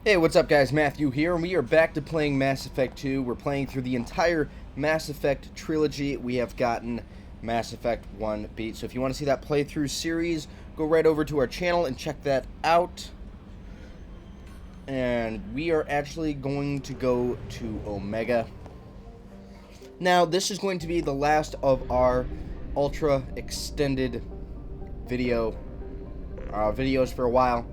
Hey, what's up guys? Matthew here, and we are back to playing Mass Effect 2. We're playing through the entire Mass Effect trilogy. We have gotten Mass Effect 1 beat. So if you want to see that playthrough series, go right over to our channel and check that out. And we are actually going to go to Omega. Now, this is going to be the last of our ultra extended videos for a while.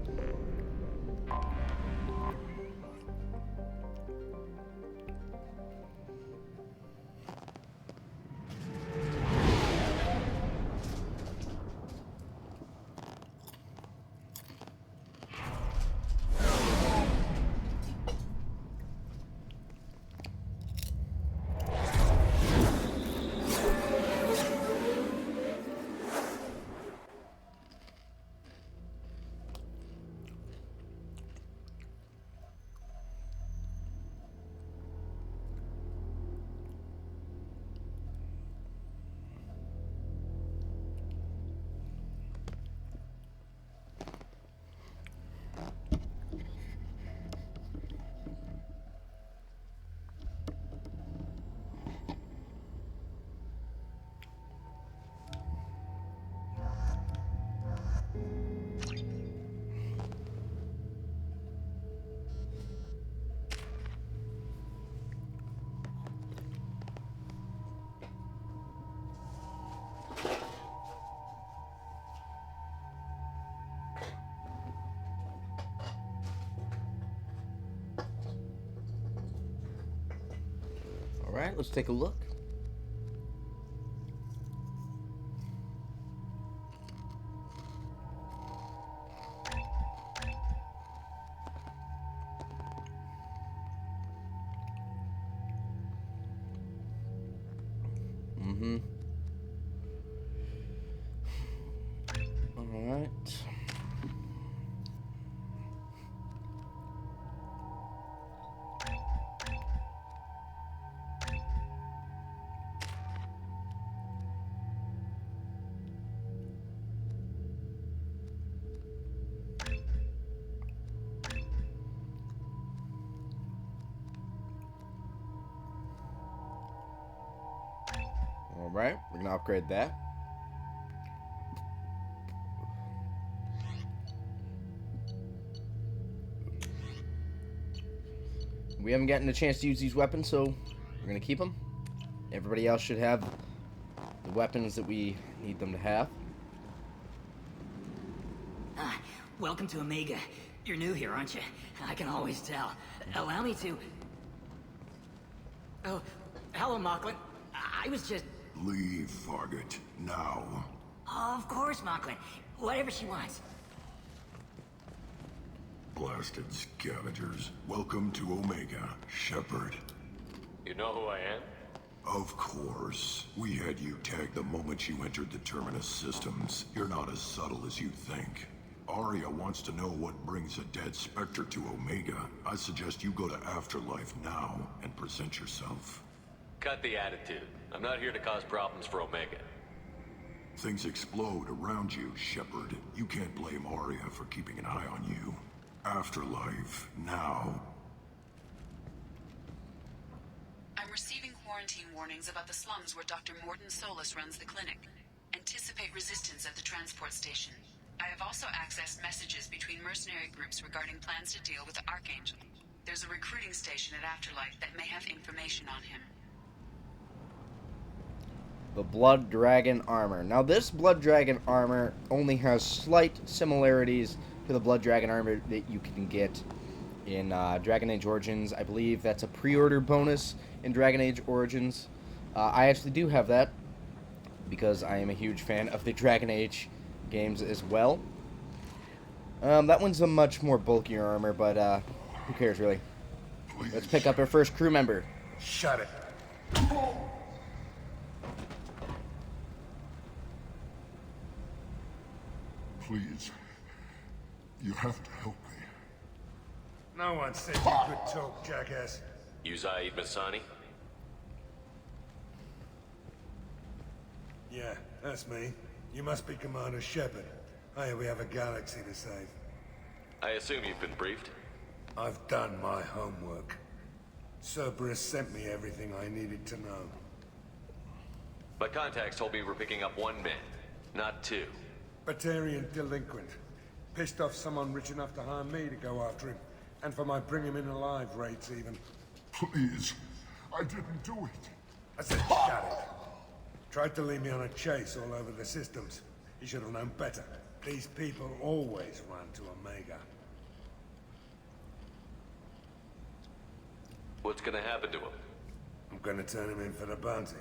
Alright, let's take a look. Alright. Alright, we're gonna upgrade that. We haven't gotten a chance to use these weapons, so we're gonna keep them. Everybody else should have the weapons that we need them to have. Welcome to Omega. You're new here, aren't you? I can always tell. Allow me to... Oh, hello, Mocklin. I was just... Leave, Fargate, now. Of course, Mocklin. Whatever she wants. Blasted scavengers. Welcome to Omega, Shepard. You know who I am? Of course. We had you tagged the moment you entered the Terminus systems. You're not as subtle as you think. Aria wants to know what brings a dead Spectre to Omega. I suggest you go to Afterlife now and present yourself. Cut the attitude. I'm not here to cause problems for Omega. Things explode around you, Shepard. You can't blame Aria for keeping an eye on you. Afterlife, now. I'm receiving quarantine warnings about the slums where Dr. Mordin Solus runs the clinic. Anticipate resistance at the transport station. I have also accessed messages between mercenary groups regarding plans to deal with the Archangel. There's a recruiting station at Afterlife that may have information on him. The Blood Dragon armor. Now this Blood Dragon armor only has slight similarities to the Blood Dragon armor that you can get in Dragon Age Origins. I believe that's a pre-order bonus in Dragon Age Origins. I actually do have that because I am a huge fan of the Dragon Age games as well. That one's a much more bulkier armor, but who cares really? Please. Let's pick up our first crew member. Shut it. Please. You have to help me. No one said you could talk, jackass. You Zaid Masani? Yeah, that's me. You must be Commander Shepard. Hey, we have a galaxy to save. I assume you've been briefed? I've done my homework. Cerberus sent me everything I needed to know. My contacts told me we're picking up 1 man, not 2. Batarian delinquent. Pissed off someone rich enough to hire me to go after him. And for my bring him in alive rates even. Please, I didn't do it. I said shut it. Tried to lead me on a chase all over the systems. He should have known better. These people always run to Omega. What's gonna happen to him? I'm gonna turn him in for the bounty.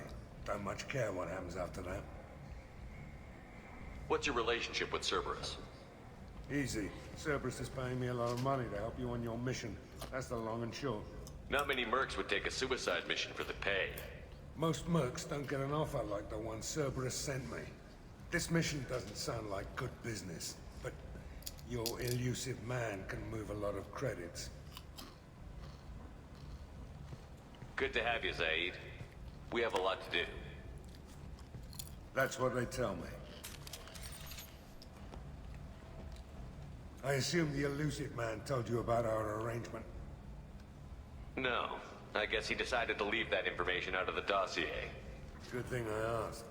Don't much care what happens after that. What's your relationship with Cerberus? Easy. Cerberus is paying me a lot of money to help you on your mission. That's the long and short. Not many mercs would take a suicide mission for the pay. Most mercs don't get an offer like the one Cerberus sent me. This mission doesn't sound like good business, but your elusive man can move a lot of credits. Good to have you, Zaid. We have a lot to do. That's what they tell me. I assume the elusive man told you about our arrangement. No. I guess he decided to leave that information out of the dossier. Good thing I asked.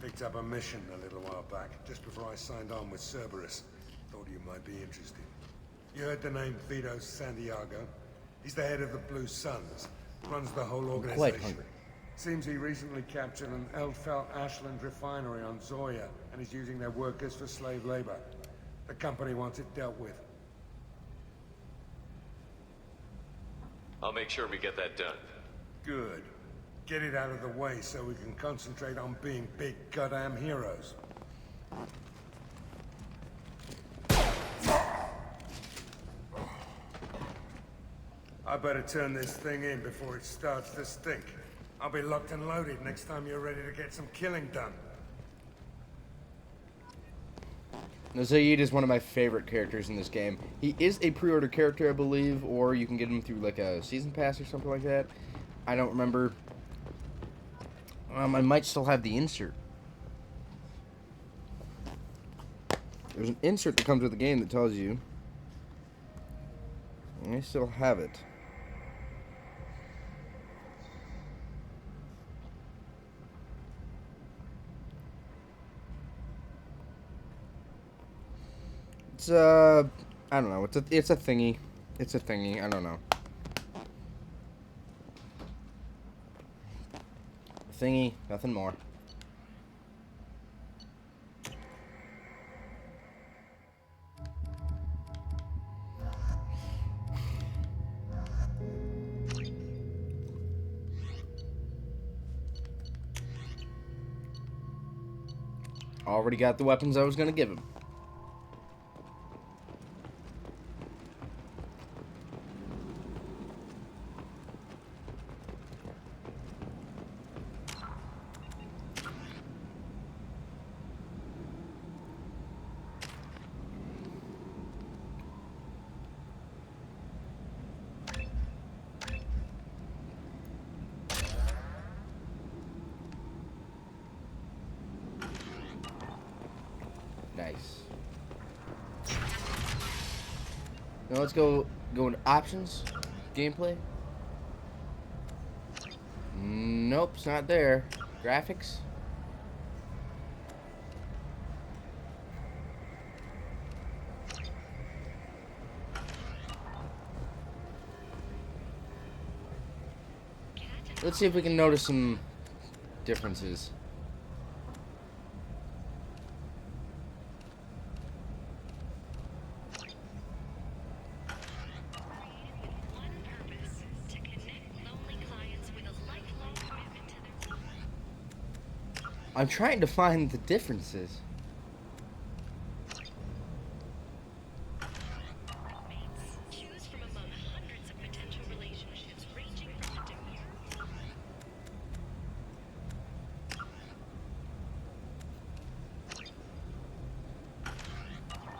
Picked up a mission a little while back, just before I signed on with Cerberus. Thought you might be interested. You heard the name Vito Santiago? He's the head of the Blue Suns. Runs the whole organization. Quite hungry. Seems he recently captured an Eldfell Ashland refinery on Zoya, and is using their workers for slave labor. The company wants it dealt with. I'll make sure we get that done. Good. Get it out of the way so we can concentrate on being big goddamn heroes. I better turn this thing in before it starts to stink. I'll be locked and loaded next time you're ready to get some killing done. Now, Zaid is one of my favorite characters in this game. He is a pre-order character, I believe, or you can get him through like a season pass or something like that. I don't remember. I might still have the insert. There's an insert that comes with the game that tells you. And I still have it. It's I don't know. It's a thingy. It's a thingy. I don't know. Thingy, nothing more. Already got the weapons I was gonna give him. Nice. Now let's go into options, gameplay. Nope, it's not there. Graphics. Let's see if we can notice some differences. I'm trying to find the differences. Choose from among hundreds of potential relationships ranging from a demure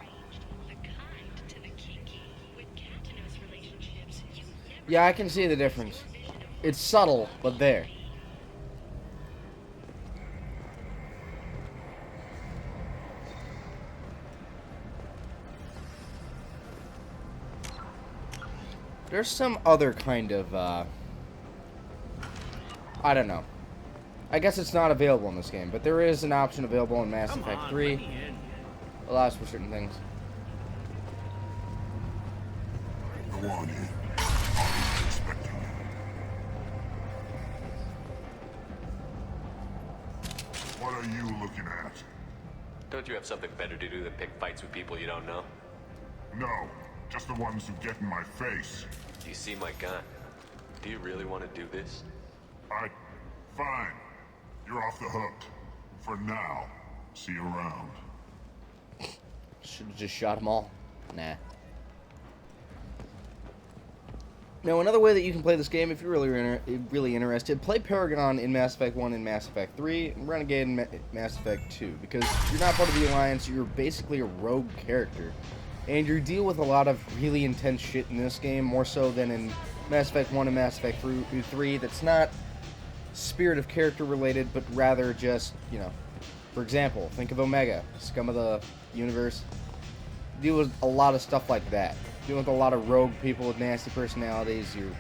ranged the kind to the kinky. With Catanos relationships, you never Yeah, I can see the difference. It's subtle, but there. There's some other kind of, I don't know. I guess it's not available in this game, but there is an option available in Mass Effect 3. Allows for certain things. Go on in. I'm expecting you. What are you looking at? Don't you have something better to do than pick fights with people you don't know? No, just the ones who get in my face. You see my gun. Do you really want to do this? Fine. You're off the hook. For now. See you around. Should have just shot them all. Nah. Now, another way that you can play this game, if you're really interested, play Paragon in Mass Effect 1 and Mass Effect 3, and Renegade in Mass Effect 2. Because you're not part of the Alliance, you're basically a rogue character. And you deal with a lot of really intense shit in this game, more so than in Mass Effect 1 and Mass Effect 3, that's not spirit of character related, but rather just, you know, for example, think of Omega, Scum of the Universe. Deal with a lot of stuff like that. Deal with a lot of rogue people with nasty personalities. You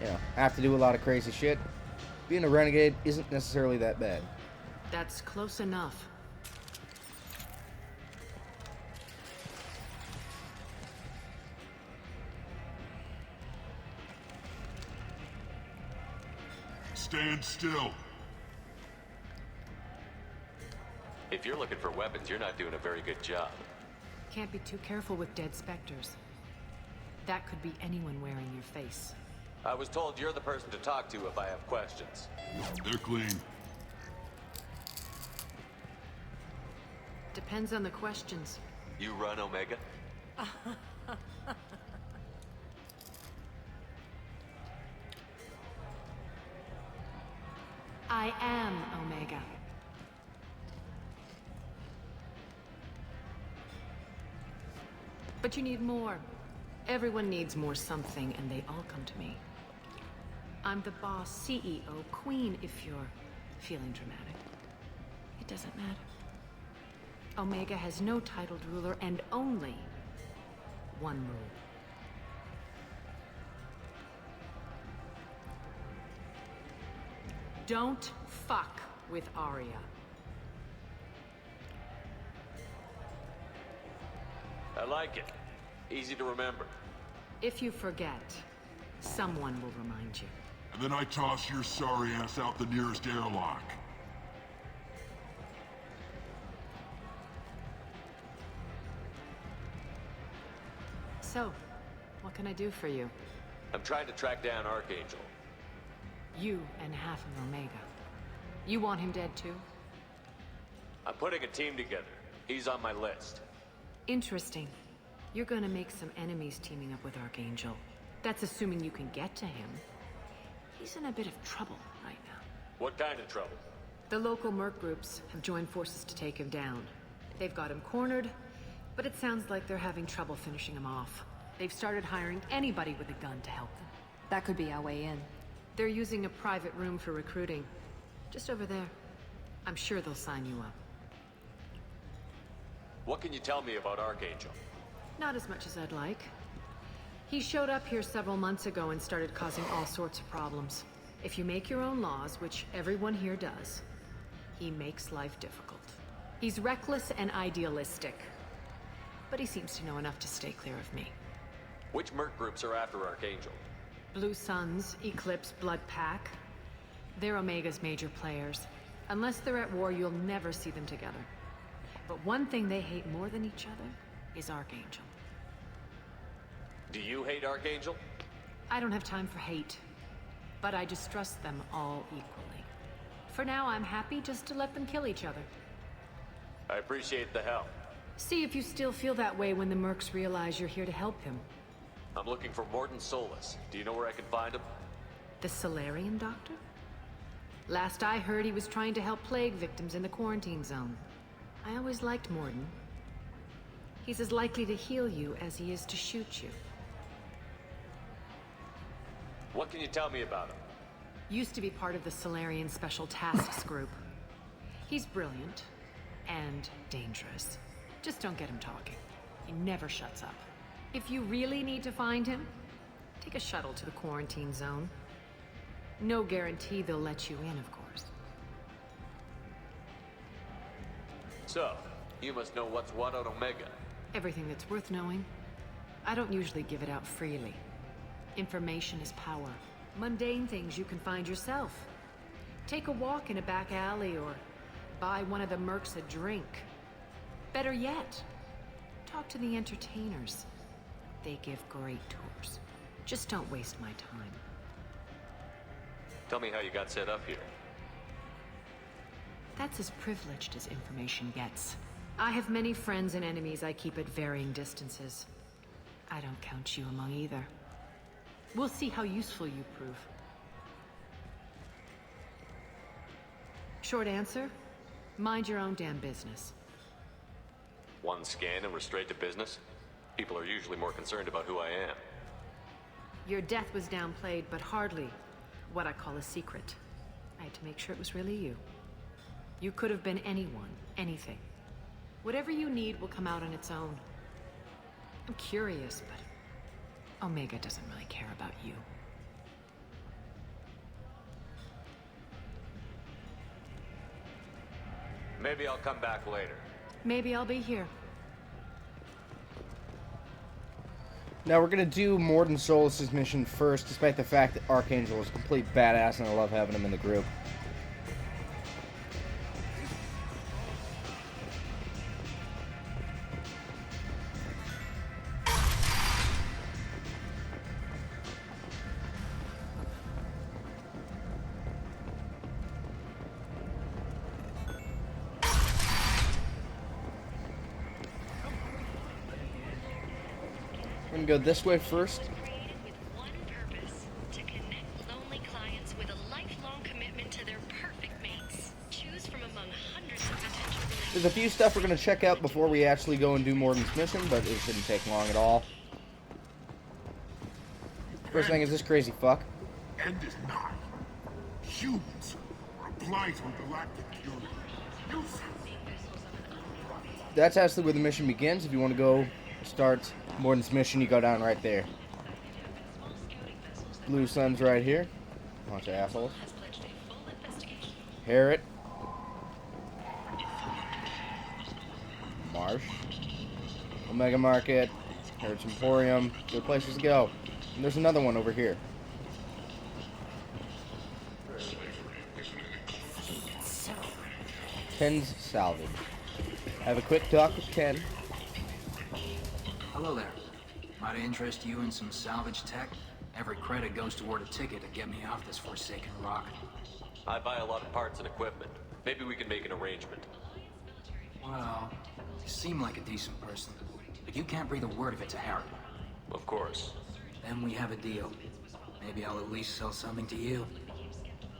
know, have to do a lot of crazy shit. Being a renegade isn't necessarily that bad. That's close enough. Stand still. If you're looking for weapons, you're not doing a very good job. Can't be too careful with dead specters. That could be anyone wearing your face. I was told you're the person to talk to if I have questions. They're clean. Depends on the questions. You run Omega? I am Omega. But you need more. Everyone needs more something, and they all come to me. I'm the boss, CEO, queen, if you're feeling dramatic. It doesn't matter. Omega has no titled ruler and only one rule. Don't fuck with Arya. I like it. Easy to remember. If you forget, someone will remind you. And then I toss your sorry ass out the nearest airlock. So, what can I do for you? I'm trying to track down Archangel. You and half of Omega. You want him dead too? I'm putting a team together. He's on my list. Interesting. You're gonna make some enemies teaming up with Archangel. That's assuming you can get to him. He's in a bit of trouble right now. What kind of trouble? The local merc groups have joined forces to take him down. They've got him cornered, but it sounds like they're having trouble finishing him off. They've started hiring anybody with a gun to help them. That could be our way in. They're using a private room for recruiting. Just over there. I'm sure they'll sign you up. What can you tell me about Archangel? Not as much as I'd like. He showed up here several months ago and started causing all sorts of problems. If you make your own laws, which everyone here does, he makes life difficult. He's reckless and idealistic. But he seems to know enough to stay clear of me. Which merc groups are after Archangel? Blue Suns, Eclipse, Blood Pack. They're Omega's major players. Unless they're at war, you'll never see them together. But one thing they hate more than each other is Archangel. Do you hate Archangel? I don't have time for hate. But I distrust them all equally. For now, I'm happy just to let them kill each other. I appreciate the help. See if you still feel that way when the mercs realize you're here to help him. I'm looking for Morton Solus. Do you know where I can find him? The Solarian doctor? Last I heard, he was trying to help plague victims in the quarantine zone. I always liked Morton. He's as likely to heal you as he is to shoot you. What can you tell me about him? Used to be part of the Solarian Special Tasks Group. He's brilliant and dangerous. Just don't get him talking. He never shuts up. If you really need to find him, Take a shuttle to the quarantine zone. No guarantee they'll let you in, of course. So, you must know what's what on Omega. Everything that's worth knowing. I don't usually give it out freely. Information is power. Mundane things you can find yourself. Take a walk in a back alley or buy one of the mercs a drink. Better yet, talk to the entertainers. They give great tours. Just don't waste my time. Tell me how you got set up here. That's as privileged as information gets. I have many friends and enemies I keep at varying distances. I don't count you among either. We'll see how useful you prove. Short answer? Mind your own damn business. One scan and we're straight to business? People are usually more concerned about who I am. Your death was downplayed, but hardly what I call a secret. I had to make sure it was really you. You could have been anyone, anything. Whatever you need will come out on its own. I'm curious, but Omega doesn't really care about you. Maybe I'll come back later. Maybe I'll be here. Now we're gonna do Morden Solis' mission first, despite the fact that Archangel is a complete badass and I love having him in the group. We're gonna go this way first. Created with one purpose: to connect lonely clients with a lifelong commitment to their perfect mates. Choose from among hundreds of potential relationships. There's a few stuff we're gonna check out before we actually go and do Morden's mission, but it shouldn't take long at all. First thing is this crazy fuck. End is nigh. Humans are a blight on galactic purity. That's actually where the mission begins. If you want to go start Morden's mission, you go down right there. Blue Sun's right here. Bunch of assholes. Harriet. Marsh. Omega Market. Harriet's Emporium. Good places to go. And there's another one over here. Ken's Salvage. Have a quick talk with Ken. Hello there. Might I interest you in some salvage tech? Every credit goes toward a ticket to get me off this forsaken rock. I buy a lot of parts and equipment. Maybe we can make an arrangement. Well, you seem like a decent person, but you can't breathe a word of it to Harry. Of course. Then we have a deal. Maybe I'll at least sell something to you.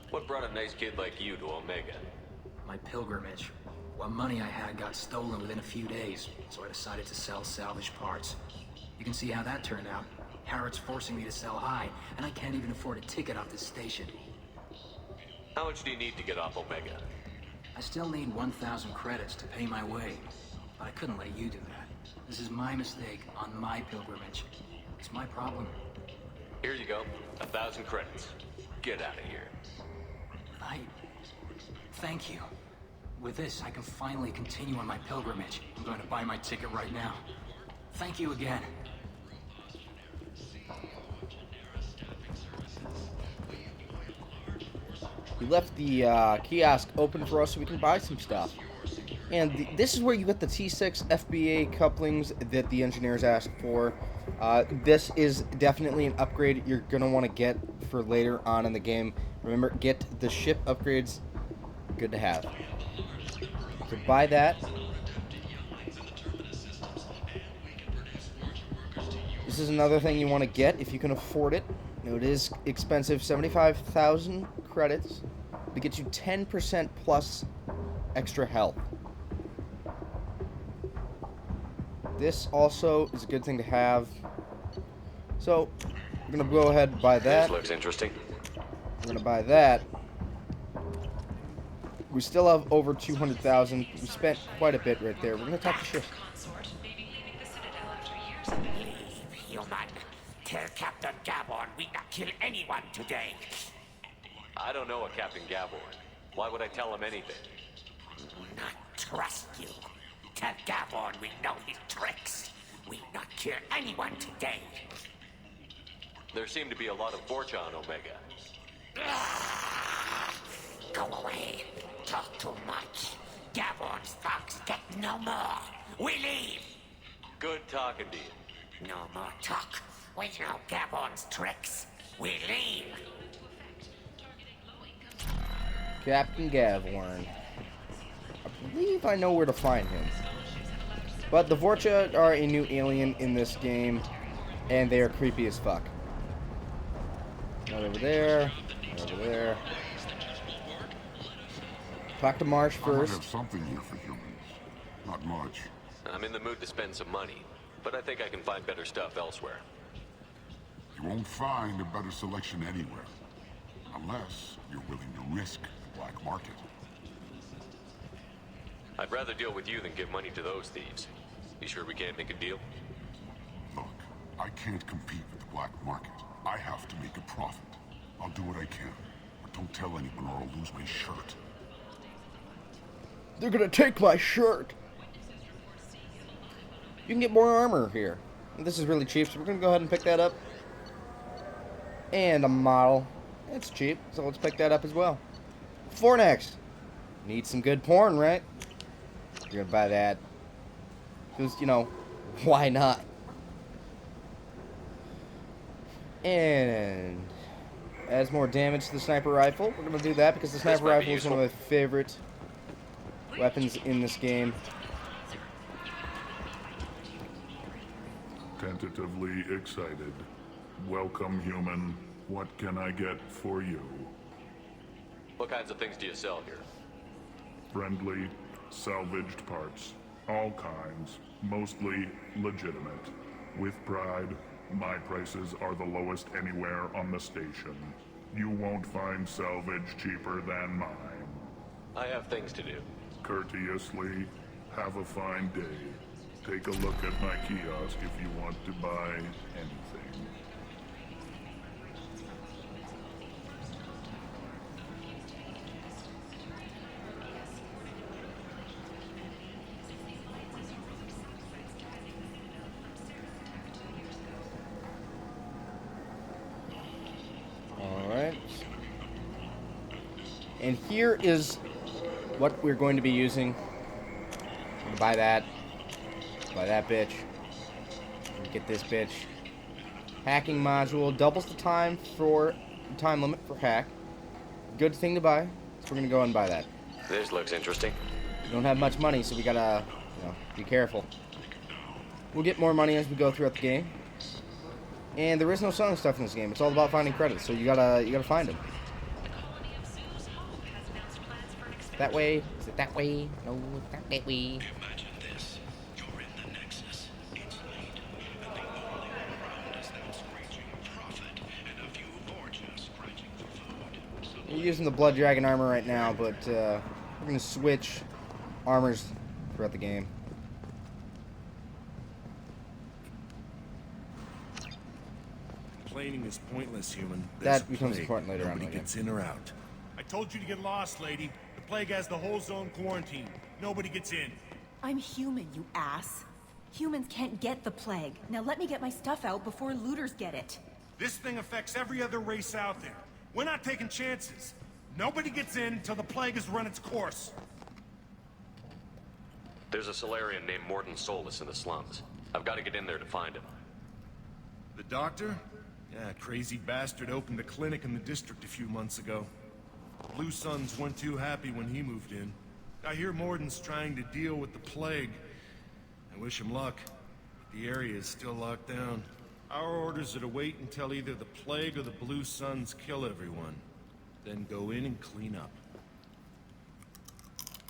What brought a nice kid like you to Omega? My pilgrimage. What money I had got stolen within a few days, so I decided to sell salvage parts. You can see how that turned out. Harrod's forcing me to sell high, and I can't even afford a ticket off this station. How much do you need to get off Omega? I still need 1,000 credits to pay my way, but I couldn't let you do that. This is my mistake on my pilgrimage. It's my problem. Here you go. 1,000 credits. Get out of here. Thank you. With this, I can finally continue on my pilgrimage. I'm going to buy my ticket right now. Thank you again. We left the kiosk open for us so we can buy some stuff. And this is where you get the T6 FBA couplings that the engineers asked for. This is definitely an upgrade you're going to want to get for later on in the game. Remember, get the ship upgrades. Good to have. So buy that. This is another thing you want to get if you can afford it. Now, it is expensive, 75,000 credits to get you 10% plus extra health. This also is a good thing to have. So, we're going to go ahead and buy that. This looks interesting. We're going to buy that. We still have over 200,000. We spent quite a bit right there. We're going to talk to Shift. Feel that. Tell Captain Gaborn we not kill anyone today. I don't know a Captain Gaborn. Why would I tell him anything? Not trust you. Tell Gaborn we know his tricks. We not kill anyone today. There seem to be a lot of Vorcha on Omega. Go away. Talk too much. Gaborn's thugs get no more. We leave. Good talking to you. No more talk. We know Gaborn's tricks. We leave. Captain Gavorn. I believe I know where to find him. But the Vorcha are a new alien in this game, and they are creepy as fuck. Right over there. Right over there. Talk to Marsh I might first. have something here for humans. Not much. I'm in the mood to spend some money, but I think I can find better stuff elsewhere. You won't find a better selection anywhere. Unless you're willing to risk the black market. I'd rather deal with you than give money to those thieves. You sure we can't make a deal? Look, I can't compete with the black market. I have to make a profit. I'll do what I can. But don't tell anyone or I'll lose my shirt. They're gonna take my shirt! You can get more armor here. This is really cheap, so we're gonna go ahead and pick that up. And a model. It's cheap, so let's pick that up as well. For next. Need some good porn, right? You're gonna buy that. Because, you know, why not? And adds more damage to the sniper rifle. We're gonna do that because the sniper rifle is one of my favorite weapons in this game. Tentatively excited. Welcome, human. What can I get for you? What kinds of things do you sell here? Friendly, salvaged parts. All kinds. Mostly legitimate. With pride, my prices are the lowest anywhere on the station. You won't find salvage cheaper than mine. I have things to do. Courteously, have a fine day. Take a look at my kiosk if you want to buy anything. Alright. And here is what we're going to be using. I'm gonna buy that. Buy that bitch. Get this bitch. Hacking module doubles the time limit for hack. Good thing to buy. So we're gonna go and buy that. This looks interesting. We don't have much money, so we gotta, be careful. We'll get more money as we go throughout the game. And there is no selling stuff in this game. It's all about finding credits, so you gotta find them. That way? Is it that way? No, it's not that way. Imagine this. You're in the Nexus. It's late. And the only thing around is them screeching profit and a few Vorcha scratching for food. We're using the Blood Dragon armor right now, but we're gonna switch armors throughout the game. Complaining is pointless, human. That becomes important later on in the Nobody game. gets in or out. I told you to get lost, lady. The plague has the whole zone quarantined. Nobody gets in. I'm human, you ass. Humans can't get the plague. Now let me get my stuff out before looters get it. This thing affects every other race out there. We're not taking chances. Nobody gets in until the plague has run its course. There's a Solarian named Morden Solus in the slums. I've got to get in there to find him. The doctor? Yeah, crazy bastard opened a clinic in the district a few months ago. Blue Suns weren't too happy when he moved in. I hear Morden's trying to deal with the plague. I wish him luck. The area is still locked down. Our orders are to wait until either the plague or the Blue Suns kill everyone. Then go in and clean up.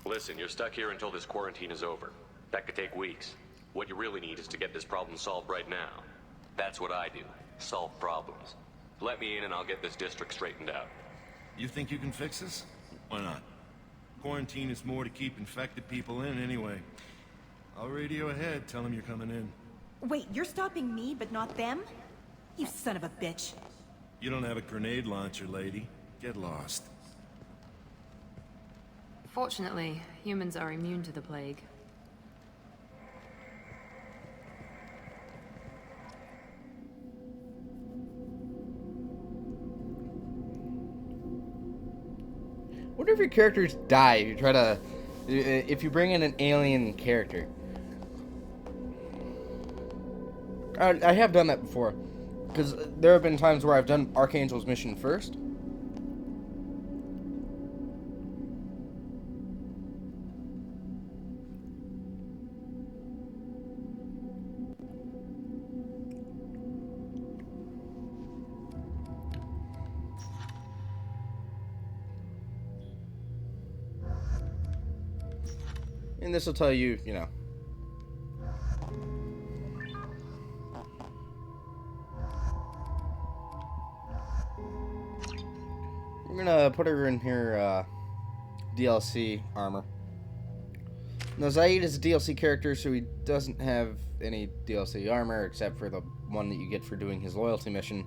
Listen, you're stuck here until this quarantine is over. That could take weeks. What you really need is to get this problem solved right now. That's what I do. Solve problems. Let me in and I'll get this district straightened out. You think you can fix this? Why not? Quarantine is more to keep infected people in anyway. I'll radio ahead, tell them you're coming in. Wait, you're stopping me, but not them? You son of a bitch. You don't have a grenade launcher, lady. Get lost. Fortunately, humans are immune to the plague. What if your characters die if you try to... If you bring in an alien character? I have done that before. Because there have been times where I've done Archangel's mission first. And this will tell you, you know. We're gonna put her in her DLC armor. Now, Zaid is a DLC character, so he doesn't have any DLC armor except for the one that you get for doing his loyalty mission.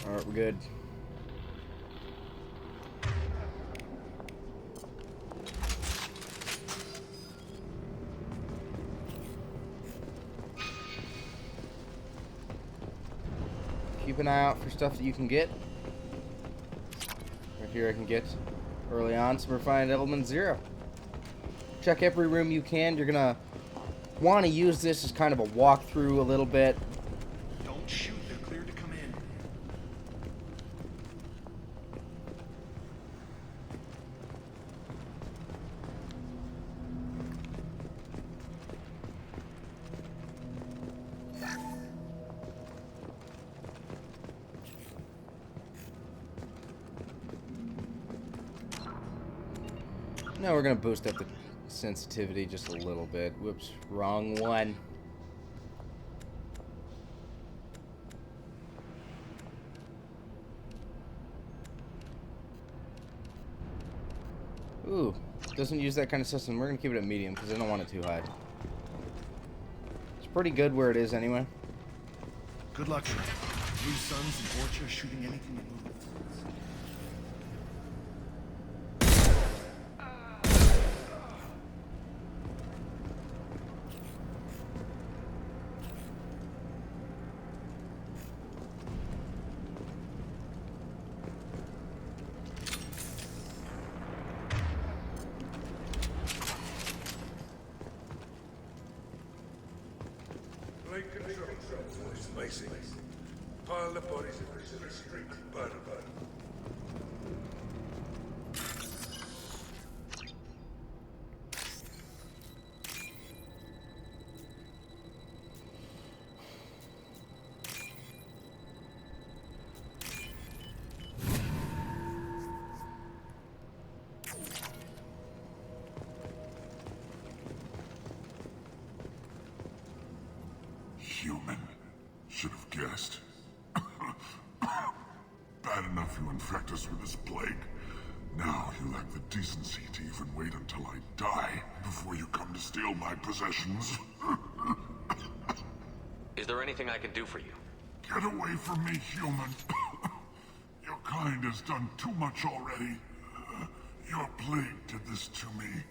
Alright, we're good. Keep an eye out for stuff that you can get. Right here I can get early on some refined element 0. Check every room you can. You're gonna want to use this as kind of a walkthrough a little bit. Don't shoot, they're cleared to come in. Now we're gonna boost up the sensitivity just a little bit. Whoops, wrong one. Ooh, doesn't use that kind of system. We're gonna keep it at medium because I don't want it too high. It's pretty good where it is anyway. Good luck, Trent. Blue Suns and Vorcha shooting anything that moves. Blake control cell is amazing. Pile the bodies in the street. Burn. Human. Should have guessed. Bad enough you infect us with this plague. Now you lack the decency to even wait until I die before you come to steal my possessions. Is there anything I can do for you? Get away from me, human. Your kind has done too much already. Your plague did this to me.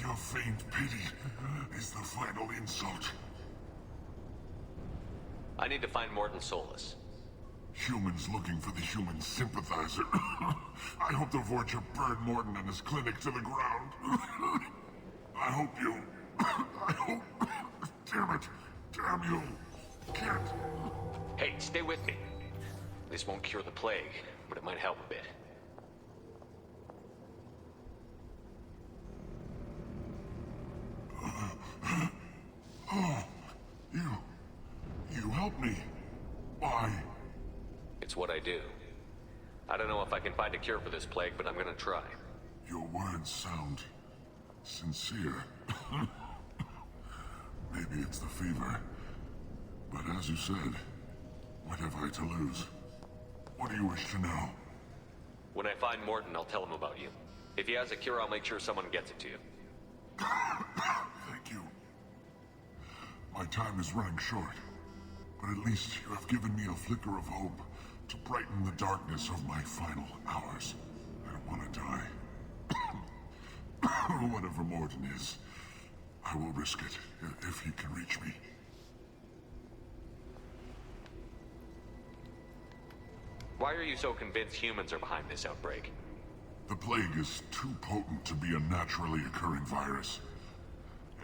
Your faint pity is the final insult. I need to find Morton Solus. Humans looking for the human sympathizer. I hope the Vorcha burned Morton and his clinic to the ground. I hope you... I hope... Damn it. Damn you. Can't... Hey, stay with me. This won't cure the plague, but it might help a bit. Oh, you help me. Why? It's what I do. I don't know if I can find a cure for this plague, but I'm gonna try. Your words sound sincere. Maybe it's the fever. But as you said, what have I to lose? What do you wish to know? When I find Morton, I'll tell him about you. If he has a cure, I'll make sure someone gets it to you. Thank you. My time is running short, but at least you have given me a flicker of hope to brighten the darkness of my final hours. I don't want to die. Whatever Morton is, I will risk it if he can reach me. Why are you so convinced humans are behind this outbreak? The plague is too potent to be a naturally occurring virus.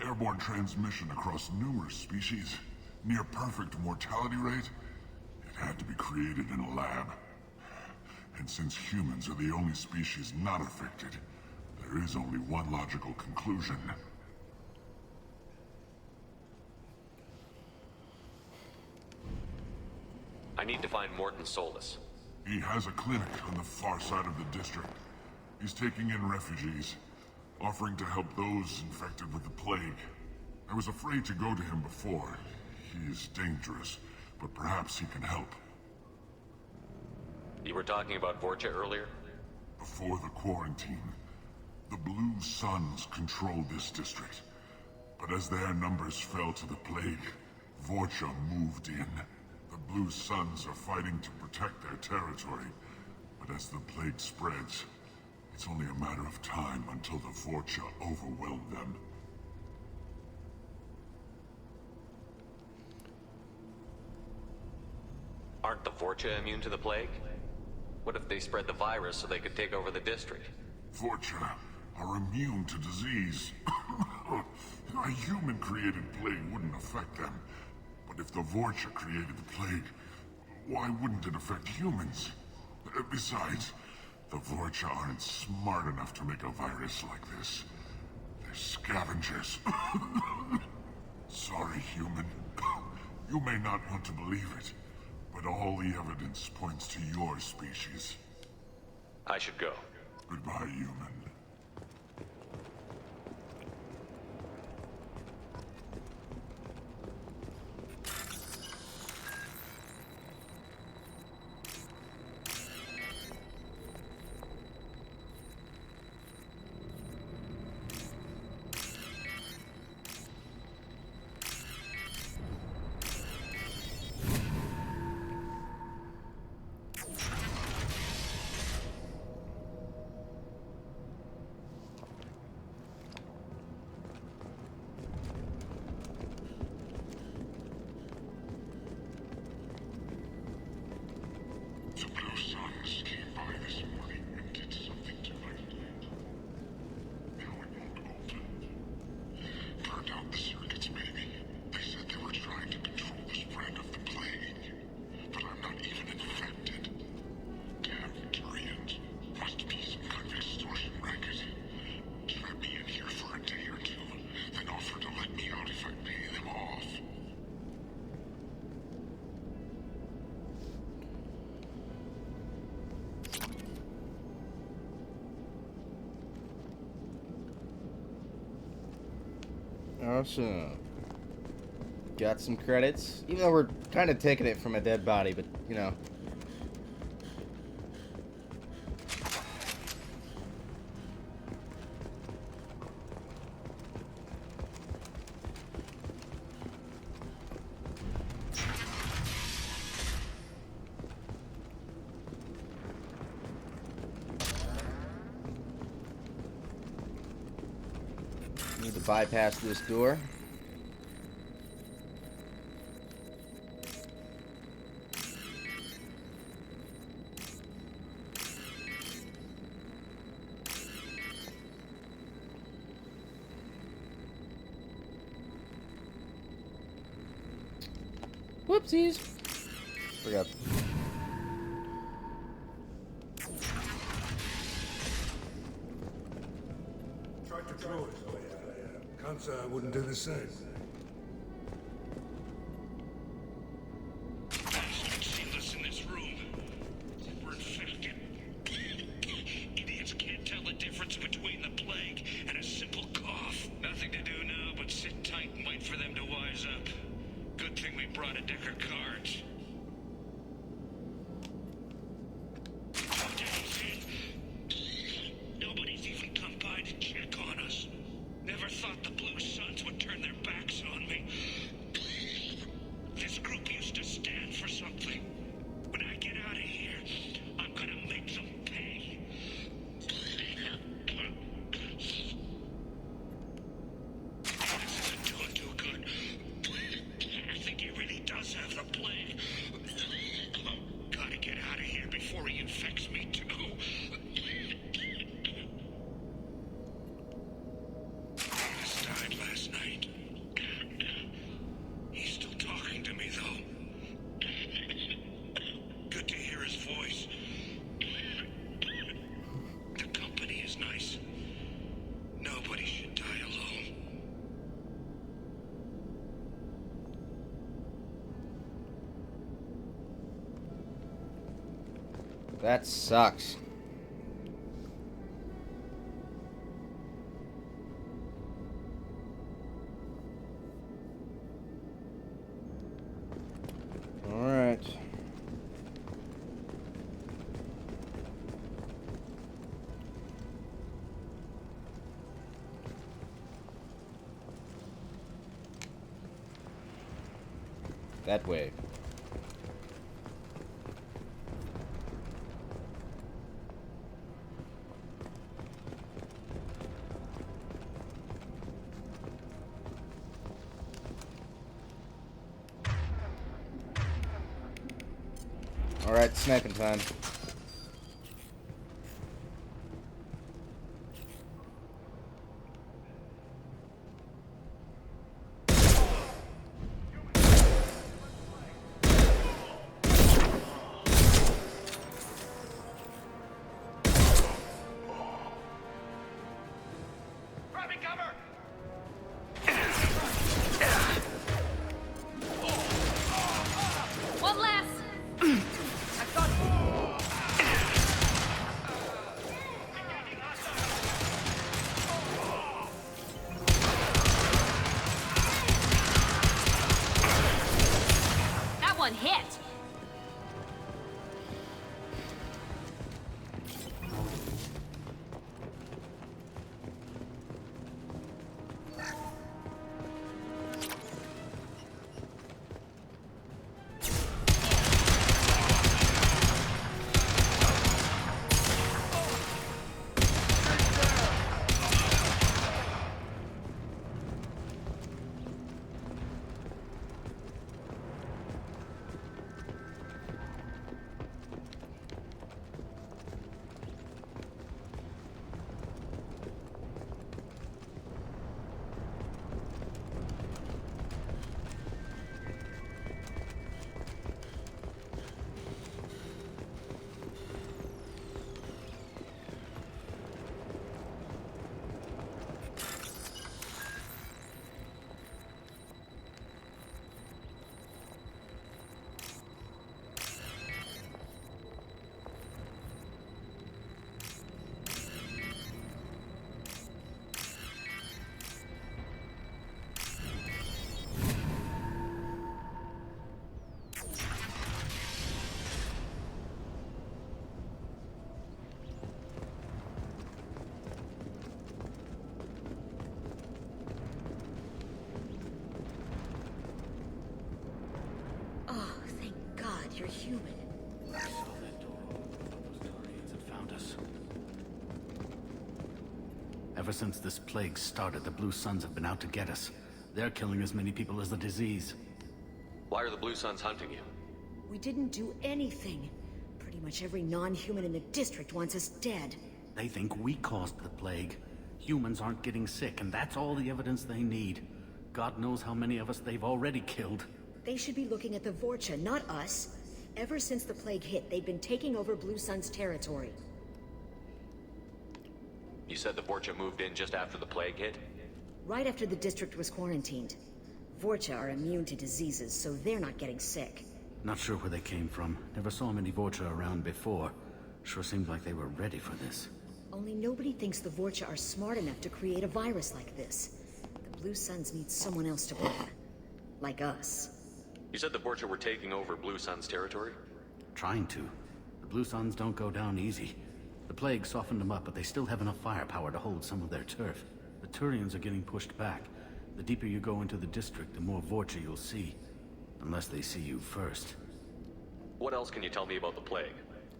Airborne transmission across numerous species, near perfect mortality rate. It had to be created in a lab. And since humans are the only species not affected, there is only one logical conclusion. I need to find Morton Solus. He has a clinic on the far side of the district. He's taking in refugees, offering to help those infected with the plague. I was afraid to go to him before. He is dangerous, but perhaps he can help. You were talking about Vorcha earlier? Before the quarantine, the Blue Suns controlled this district. But as their numbers fell to the plague, Vorcha moved in. The Blue Suns are fighting to protect their territory. But as the plague spreads, it's only a matter of time until the Vorcha overwhelm them. Aren't the Vorcha immune to the plague? What if they spread the virus so they could take over the district? Vorcha are immune to disease. A human-created plague wouldn't affect them. But if the Vorcha created the plague, why wouldn't it affect humans? Besides, the Vorcha aren't smart enough to make a virus like this. They're scavengers. Sorry, human. You may not want to believe it, but all the evidence points to your species. I should go. Goodbye, human. The Blue Suns came by this morning and did something to my plate. Now it won't open. Burned out the circuits, maybe. They said they were trying to control the spread of the plague. But I'm not even infected. Damn Turians. Must be some kind of extortion racket. Trap me in here for a day or two, then offer to let me out if I pay them off. Awesome. Got some credits, even though we're kind of taking it from a dead body, but you know. Need to bypass this door. Whoopsies. Forgot. Tried to draw it, but can't say I wouldn't do the same. See this in this room. We're infected. Idiots can't tell the difference between the plague and a simple cough. Nothing to do now but sit tight and wait for them to wise up. Good thing we brought brought a deck of cards. 2 days in, nobody's even come by to check on us. Never thought the Blue Suns would turn their backs on me. This group used to stand for something. When I get out of here, I'm gonna make them pay. This isn't doing too good. I think he really does have the plague. Gotta get out of here before he infects me too. Dennis died last night. He's still talking to me, though. Good to hear his voice. The company is nice. Nobody should die alone. That sucks. All right. That way. All right, sniping time. Grabbing cover! One less! That one hit! You're human. I saw that door. Those Turians had found us. Ever since this plague started, the Blue Suns have been out to get us. They're killing as many people as the disease. Why are the Blue Suns hunting you? We didn't do anything. Pretty much every non-human in the district wants us dead. They think we caused the plague. Humans aren't getting sick, and that's all the evidence they need. God knows how many of us they've already killed. They should be looking at the Vorcha, not us. Ever since the plague hit, they've been taking over Blue Sun's territory. You said the Vorcha moved in just after the plague hit? Right after the district was quarantined. Vorcha are immune to diseases, so they're not getting sick. Not sure where they came from. Never saw many Vorcha around before. Sure seemed like they were ready for this. Only nobody thinks the Vorcha are smart enough to create a virus like this. The Blue Suns need someone else to blame. Like us. You said the Borgia were taking over Blue Sun's territory? Trying to. The Blue Suns don't go down easy. The plague softened them up, but they still have enough firepower to hold some of their turf. The Turians are getting pushed back. The deeper you go into the district, the more Vorcha you'll see. Unless they see you first. What else can you tell me about the plague?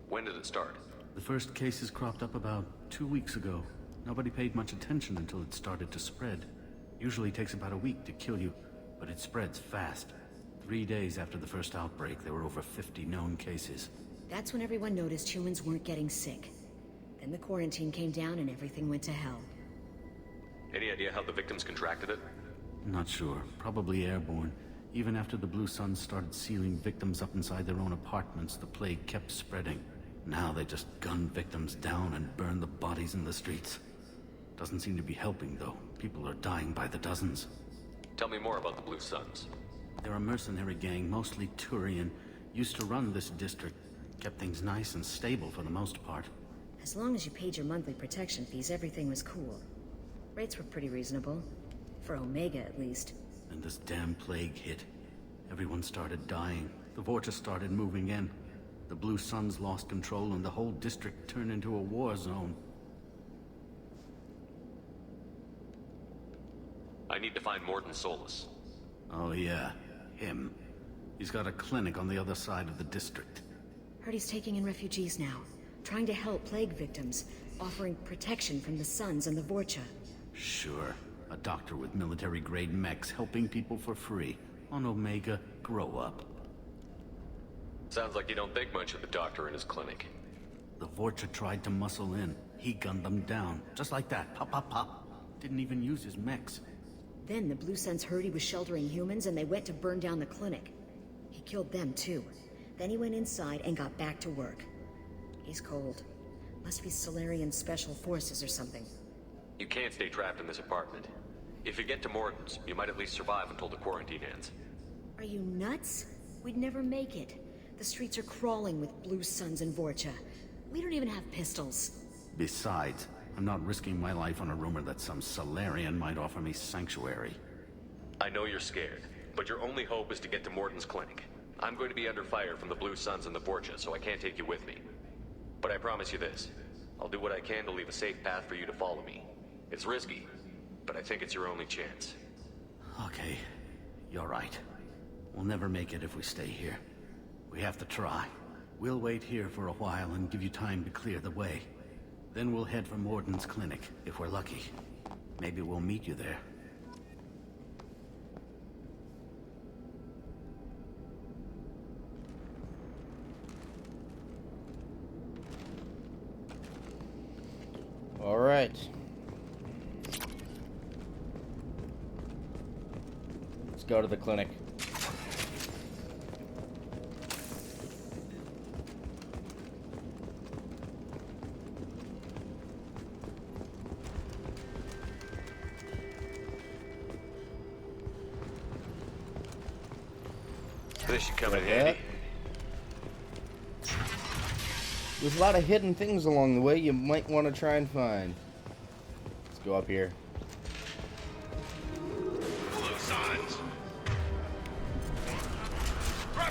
When did it start? The first cases cropped up about 2 weeks ago. Nobody paid much attention until it started to spread. Usually takes about a week to kill you, but it spreads fast. 3 days after the first outbreak, there were over 50 known cases. That's when everyone noticed humans weren't getting sick. Then the quarantine came down and everything went to hell. Any idea how the victims contracted it? Not sure. Probably airborne. Even after the Blue Suns started sealing victims up inside their own apartments, the plague kept spreading. Now they just gun victims down and burn the bodies in the streets. Doesn't seem to be helping, though. People are dying by the dozens. Tell me more about the Blue Suns. They're a mercenary gang, mostly Turian. Used to run this district. Kept things nice and stable for the most part. As long as you paid your monthly protection fees, everything was cool. Rates were pretty reasonable. For Omega, at least. And this damn plague hit. Everyone started dying. The Vorcha started moving in. The Blue Suns lost control and the whole district turned into a war zone. I need to find Morton Solus. Oh yeah, him. He's got a clinic on the other side of the district. Heard he's taking in refugees now. Trying to help plague victims. Offering protection from the Suns and the Vorcha. Sure. A doctor with military-grade mechs helping people for free. On Omega, grow up. Sounds like you don't think much of the doctor in his clinic. The Vorcha tried to muscle in. He gunned them down. Just like that. Pop, pop, pop. Didn't even use his mechs. Then the Blue Suns heard he was sheltering humans and they went to burn down the clinic. He killed them too. Then he went inside and got back to work. He's cold. Must be Solarian Special Forces or something. You can't stay trapped in this apartment. If you get to Morton's, you might at least survive until the quarantine ends. Are you nuts? We'd never make it. The streets are crawling with Blue Suns and Vorcha. We don't even have pistols. Besides, I'm not risking my life on a rumor that some Solarian might offer me sanctuary. I know you're scared, but your only hope is to get to Morton's clinic. I'm going to be under fire from the Blue Suns and the Vorcha, so I can't take you with me. But I promise you this. I'll do what I can to leave a safe path for you to follow me. It's risky, but I think it's your only chance. Okay, you're right. We'll never make it if we stay here. We have to try. We'll wait here for a while and give you time to clear the way. Then we'll head for Morton's clinic, if we're lucky. Maybe we'll meet you there. All right. Let's go to the clinic. This should come in handy. There's a lot of hidden things along the way you might want to try and find. Let's go up here.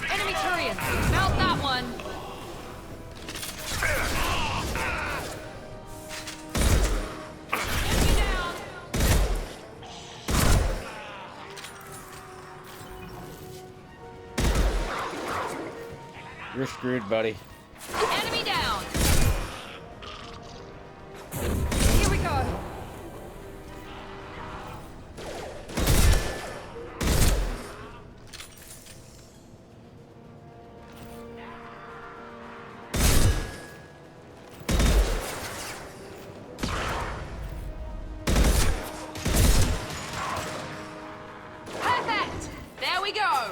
Enemy Turians! Mount that one! Enemy down! You're screwed, buddy. Enemy down! Here we go! Perfect! There we go!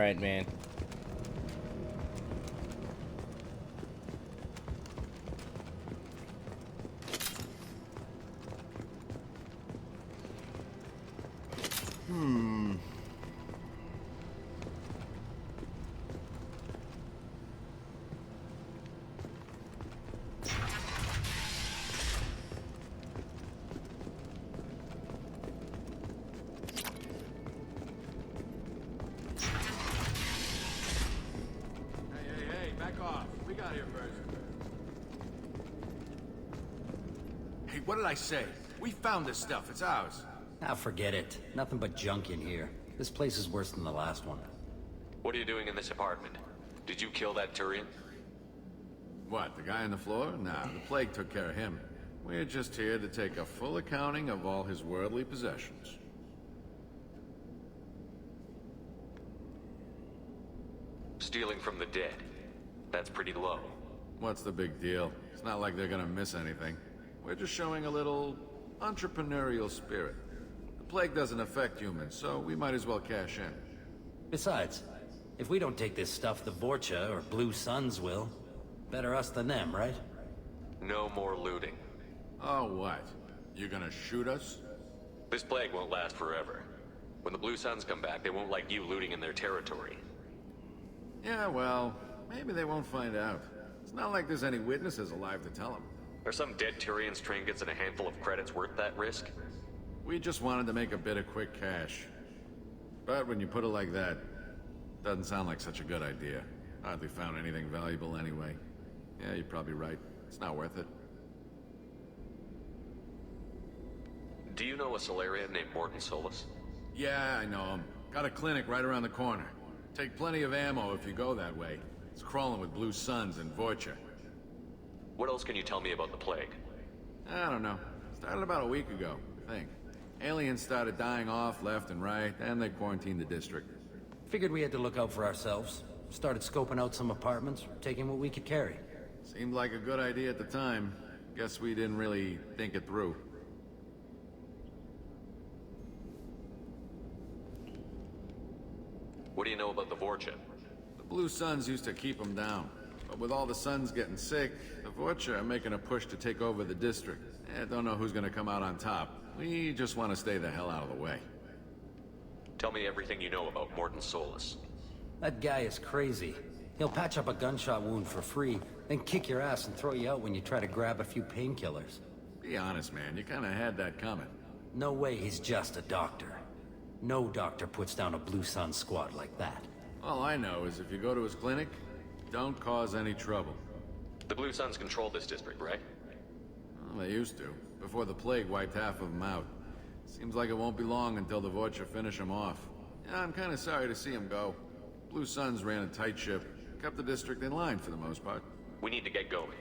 right, man. Hey, back off. We got here first. Hey, what did I say? We found this stuff. It's ours. Ah, forget it. Nothing but junk in here. This place is worse than the last one. What are you doing in this apartment? Did you kill that Turian? What, the guy on the floor? Nah, the plague took care of him. We're just here to take a full accounting of all his worldly possessions. Stealing from the dead. That's pretty low. What's the big deal? It's not like they're gonna miss anything. We're just showing a little entrepreneurial spirit. The plague doesn't affect humans, so we might as well cash in. Besides, if we don't take this stuff, the Vorcha or Blue Suns will. Better us than them, right? No more looting. Oh, what? You gonna shoot us? This plague won't last forever. When the Blue Suns come back, they won't like you looting in their territory. Yeah, well, maybe they won't find out. It's not like there's any witnesses alive to tell them. Are some dead Turians' trinkets and a handful of credits worth that risk? We just wanted to make a bit of quick cash. But when you put it like that, doesn't sound like such a good idea. Hardly found anything valuable anyway. Yeah, you're probably right. It's not worth it. Do you know a Solarian named Morton Solus? Yeah, I know him. Got a clinic right around the corner. Take plenty of ammo if you go that way. It's crawling with Blue Suns and Vorcha. What else can you tell me about the plague? I don't know. Started about a week ago, I think. Aliens started dying off left and right, and they quarantined the district. Figured we had to look out for ourselves. Started scoping out some apartments, taking what we could carry. Seemed like a good idea at the time. Guess we didn't really think it through. What do you know about the Vorcha? The Blue Suns used to keep them down. But with all the Suns getting sick, the Vorcha are making a push to take over the district. Don't know who's gonna come out on top. We just want to stay the hell out of the way. Tell me everything you know about Morton Solus. That guy is crazy. He'll patch up a gunshot wound for free, then kick your ass and throw you out when you try to grab a few painkillers. Be honest, man. You kinda had that coming. No way he's just a doctor. No doctor puts down a Blue Sun squad like that. All I know is if you go to his clinic, don't cause any trouble. The Blue Suns control this district, right? Well, they used to, before the plague wiped half of them out. Seems like it won't be long until the Vorcha finish them off. Yeah, I'm kinda sorry to see them go. Blue Suns ran a tight ship, kept the district in line for the most part. We need to get going.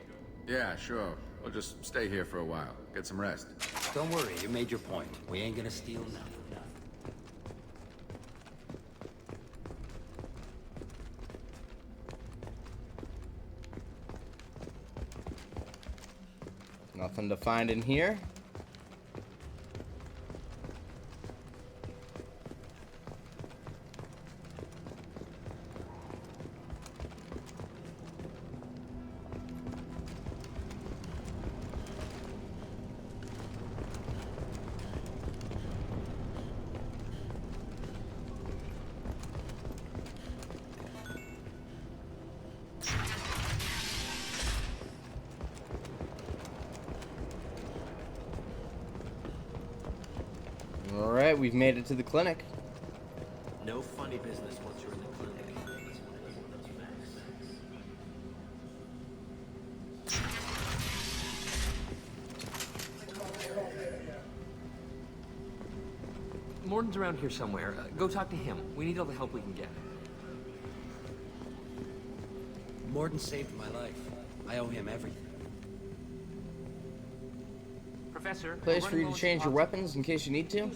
Yeah, sure. We'll just stay here for a while, get some rest. Don't worry, you made your point. We ain't gonna steal nothing. Nothing to find in here. Alright, we've made it to the clinic. No funny business once you're in the clinic. Morton's around here somewhere. Go talk to him. We need all the help we can get. Morton saved my life. I owe him everything. Professor, Place for you to change your weapons in case you need to.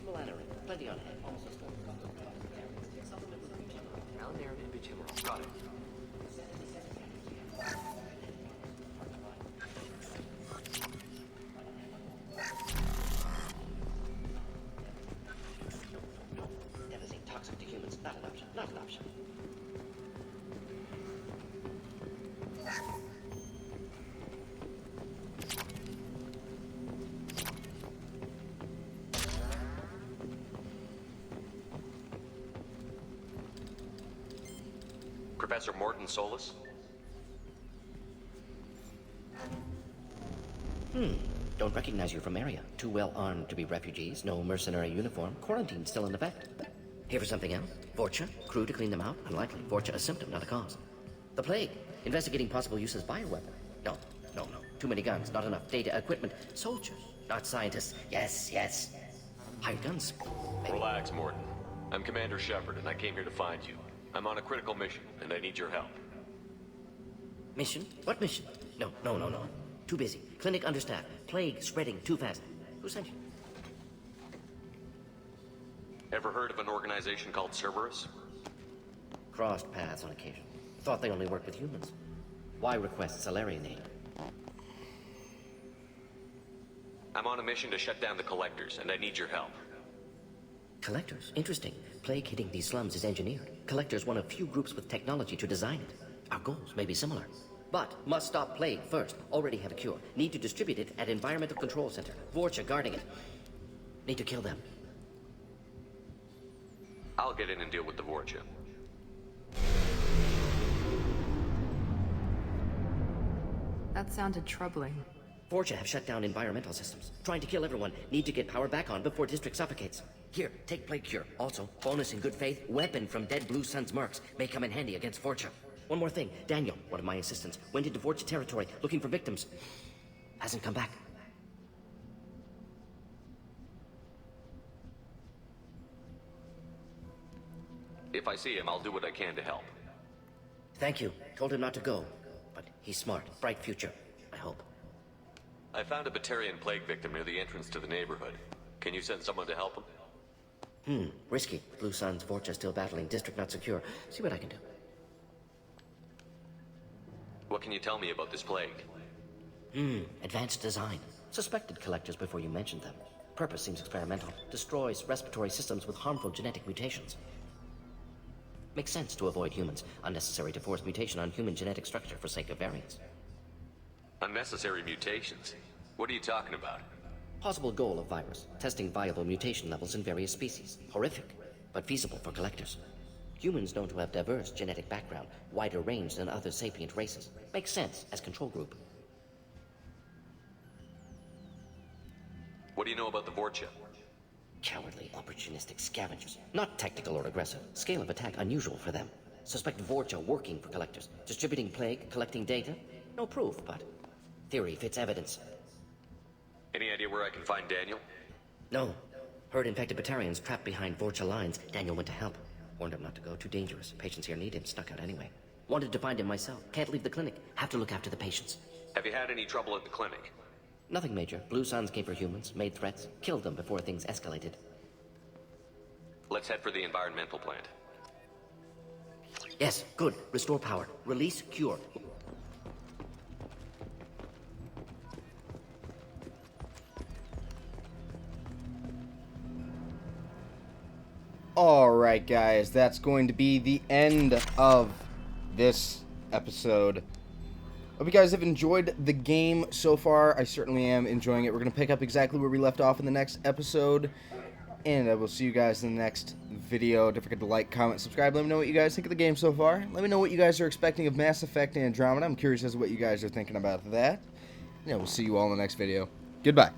Got it. Everything toxic to humans, not an option, not an option. Professor Morton Solus? Don't recognize you from area. Too well armed to be refugees, no mercenary uniform, quarantine still in effect. Here for something else? Vorcha? Crew to clean them out? Unlikely. Vorcha a symptom, not a cause. The plague? Investigating possible use as bioweapon? No. Too many guns, not enough data, equipment. Soldiers, not scientists. Yes. Hired guns. Maybe. Relax, Morton. I'm Commander Shepard, and I came here to find you. I'm on a critical mission, and I need your help. Mission? What mission? No. Too busy. Clinic understaffed. Plague spreading too fast. Who sent you? Ever heard of an organization called Cerberus? Crossed paths on occasion. Thought they only worked with humans. Why request Salarian aid? I'm on a mission to shut down the Collectors, and I need your help. Collectors? Interesting. Plague hitting these slums is engineered. Collectors one of few groups with technology to design it. Our goals may be similar. But must stop plague first. Already have a cure. Need to distribute it at Environmental Control Center. Vorcha guarding it. Need to kill them. I'll get in and deal with the Vorcha. That sounded troubling. Vorcha have shut down environmental systems. Trying to kill everyone. Need to get power back on before district suffocates. Here, take plague cure. Also, bonus in good faith, weapon from dead Blue Sun's mercs. May come in handy against Vorcha. One more thing. Daniel, one of my assistants, went into Vorcha territory looking for victims. Hasn't come back. If I see him, I'll do what I can to help. Thank you. Told him not to go. But he's smart. Bright future. I hope. I found a Batarian plague victim near the entrance to the neighborhood. Can you send someone to help him? Risky. Blue Sun's Vorcha still battling. District not secure. See what I can do. What can you tell me about this plague? Advanced design. Suspected collectors before you mentioned them. Purpose seems experimental. Destroys respiratory systems with harmful genetic mutations. Makes sense to avoid humans. Unnecessary to force mutation on human genetic structure for sake of variance. Unnecessary mutations? What are you talking about? Possible goal of virus. Testing viable mutation levels in various species. Horrific, but feasible for collectors. Humans known to have diverse genetic background, wider range than other sapient races. Makes sense as control group. What do you know about the Vorcha? Cowardly, opportunistic scavengers. Not tactical or aggressive. Scale of attack unusual for them. Suspect Vorcha working for collectors. Distributing plague, collecting data. No proof, but theory fits evidence. Any idea where I can find Daniel? No. Heard infected Batarians trapped behind Vorcha lines. Daniel went to help. Warned him not to go. Too dangerous. Patients here need him. Snuck out anyway. Wanted to find him myself. Can't leave the clinic. Have to look after the patients. Have you had any trouble at the clinic? Nothing major. Blue Suns came for humans, made threats, killed them before things escalated. Let's head for the environmental plant. Yes, good. Restore power. Release cure. Alright guys, that's going to be the end of this episode. Hope you guys have enjoyed the game so far. I certainly am enjoying it. We're going to pick up exactly where we left off in the next episode. And I will see you guys in the next video. Don't forget to like, comment, subscribe. Let me know what you guys think of the game so far. Let me know what you guys are expecting of Mass Effect and Andromeda. I'm curious as to what you guys are thinking about that. Yeah, we'll see you all in the next video. Goodbye.